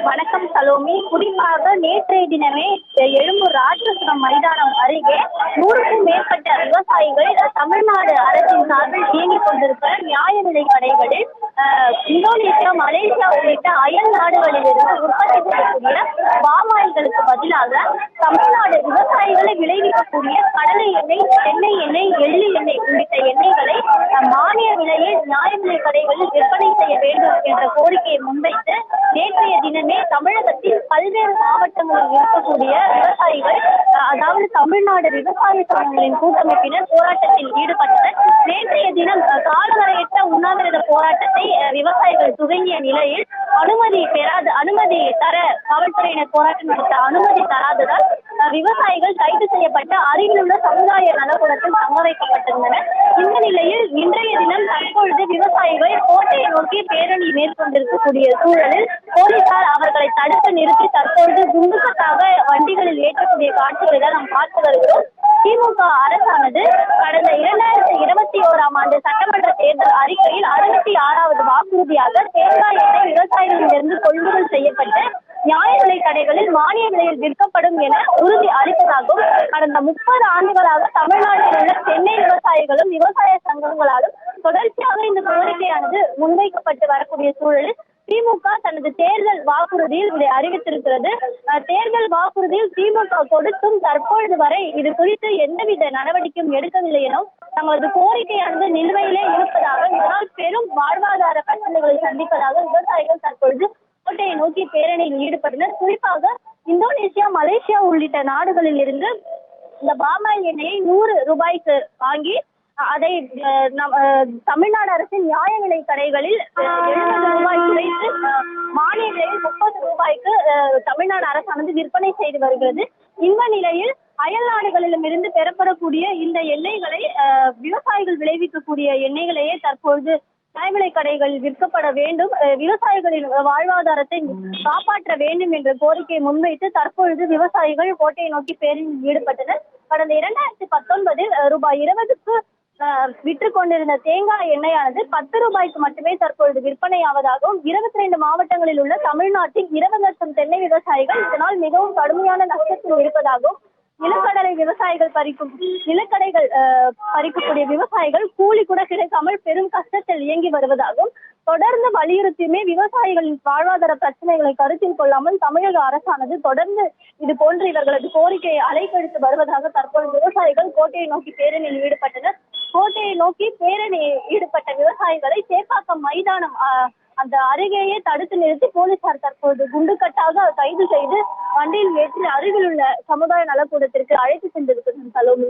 வணக்கம் சலோமி. குறிப்பாக நேற்றைய தினமே எழும்பூர் ராஜரத்னம் மைதானம் அருகே 100க்கும் மேற்பட்ட விவசாயிகள் தமிழ்நாடு அரசின் சார்பில் இயங்கிக் கொண்டிருக்கிற நியாய விலை கடைகளில் இந்தோனேசியா, மலேசியா உள்ளிட்ட அயல் நாடுகளில் இருந்து உற்பத்தி செய்யக்கூடிய பாமாயில்களுக்கு பதிலாக தமிழ்நாடு விவசாயிகளை விளைவிக்கக்கூடிய கடலை எண்ணெய், தென்னை எண்ணெய், எள்ளு எண்ணெய் உள்ளிட்ட எண்ணெய்களை மானிய விலையில் நியாய விலை கடைகளில் விற்பனை செய்ய வேண்டும் என்ற கோரிக்கையை முன்வைத்து நேற்றைய தினமே தமிழகத்தில் பல்வேறு மாவட்டங்களில் இருக்கக்கூடிய விவசாயிகள், அதாவது தமிழ்நாடு விவசாய சங்கங்களின் கூட்டமைப்பினர் போராட்டத்தில் ஈடுபட்டனர். நேற்றைய தினம் காலவரையற்ற உண்ணாவிரத போராட்டத்தை விவசாயிகள் துவங்கிய நிலையில் அனுமதி தர காவல்துறையினர் போராட்டம் நடத்த அனுமதி தராததால் விவசாயிகள் கைது செய்யப்பட்ட அருகில் உள்ள சமுதாய நலக்கூடத்தில் தங்க வைக்கப்பட்டிருந்தனர். இந்த நிலையில் இன்றைய தினம் தற்பொழுது விவசாயிகள் கோட்டையை நோக்கி பேரணி மேற்கொண்டிருக்கக்கூடிய சூழலில் போலீசார் அவர்களை தடுத்து நிறுத்தி தற்பொழுது குண்டுகட்டாக வண்டிகளில் ஏற்றக்கூடிய காட்சிகளை தான் நாம் பார்த்து வருகிறோம். திமுக அரசானது கடந்த 2021ஆம் ஆண்டு சட்டமன்ற தேர்தல் அறிக்கையில் 66வது வாக்குறுதியாக தேங்காய் எண்ணெய் விவசாயிகளிடமிருந்து கொள்முதல் செய்யப்பட்டு நியாய விலை கடைகளில் மானிய விலையில் விற்கப்படும் என உறுதி அளித்ததாகவும், கடந்த 30 ஆண்டுகளாக தமிழ்நாட்டில் உள்ள தென்னை விவசாயிகளும் விவசாய சங்கங்களாலும் தொடர்ச்சியாக இந்த கோரிக்கையானது முன்வைக்கப்பட்டு வரக்கூடிய சூழலில் திமுக தனது தேர்தல் வாக்குறுதியில் இதை அறிவித்திருக்கிறது. தேர்தல் வாக்குறுதியில் திமுக கொடுத்தும் தற்பொழுது வரை இது குறித்து எந்தவித நடவடிக்கையும் எடுக்கவில்லை எனவும், தங்களது கோரிக்கையானது நிலுவையிலே இருப்பதாக, இதனால் பெரும் வாழ்வாதார பிரச்சனைகளை சந்திப்பதாக விவசாயிகள் தற்பொழுது கோட்டையை நோக்கி பேரணியில் ஈடுபட்டனர். குறிப்பாக இந்தோனேசியா, மலேசியா உள்ளிட்ட நாடுகளில் இருந்து இந்த பாமாயில் எண்ணெயை 100 ரூபாய்க்கு வாங்கி அதை தமிழ்நாடு அரசின் நியாய விலை கடைகளில் 70 ரூபாய் குறைத்து மானிய விலையில் 30 ரூபாய்க்கு தமிழ்நாடு அரசானது விற்பனை செய்து வருகிறது. இந்த நிலையில் அயல் நாடுகளிலும் இருந்து பெறப்படக்கூடிய இந்த எண்ணெய்களை விவசாயிகள் விளைவிக்கக்கூடிய எண்ணெய்களையே தற்பொழுது நியாய விலை கடைகளில் விற்கப்பட வேண்டும், விவசாயிகளின் வாழ்வாதாரத்தை காப்பாற்ற வேண்டும் என்ற கோரிக்கையை முன்வைத்து தற்பொழுது விவசாயிகள் கோட்டையை நோக்கி பேரணியில் ஈடுபட்டனர். கடந்த 2019 ரூபாய் 20க்கு விற்று கொண்டிருந்த தேங்காய் எண்ணெயானது 10 ரூபாய்க்கு மட்டுமே தற்பொழுது விற்பனை ஆவதாகவும், 22 மாவட்டங்களில் உள்ள தமிழ்நாட்டில் 20 லட்சம் தென்னை விவசாயிகள் இதனால் மிகவும் கடுமையான நஷ்டத்தில் இருப்பதாகவும், நிலக்கடலை விவசாயிகள் பறிக்கக்கூடிய விவசாயிகள் கூலி கூட கிடைக்காமல் பெரும் கஷ்டத்தில் இயங்கி வருவதாகவும், தொடர்ந்து வலியுறுத்தியுமே விவசாயிகளின் வாழ்வாதார பிரச்சனைகளை கருத்தில் கொள்ளாமல் தமிழக அரசானது தொடர்ந்து இது போன்று இவர்களது கோரிக்கையை அலைக்கழித்து வருவதாக தற்போது விவசாயிகள் கோட்டையை நோக்கி பேரணியில் ஈடுபட்டனர். கோட்டையை நோக்கி பேரணியில் ஈடுபட்ட விவசாயிகளை சேப்பாக்கம் மைதானம் அந்த அருகேயே தடுத்து நிறுத்தி போலீசார் தற்போது குண்டுகட்டாக கைது செய்து வண்டியில் ஏற்றி அருகில் உள்ள சமுதாய நலக்கூடத்திற்கு அழைத்து சென்றிருக்கிறார். சலோமி.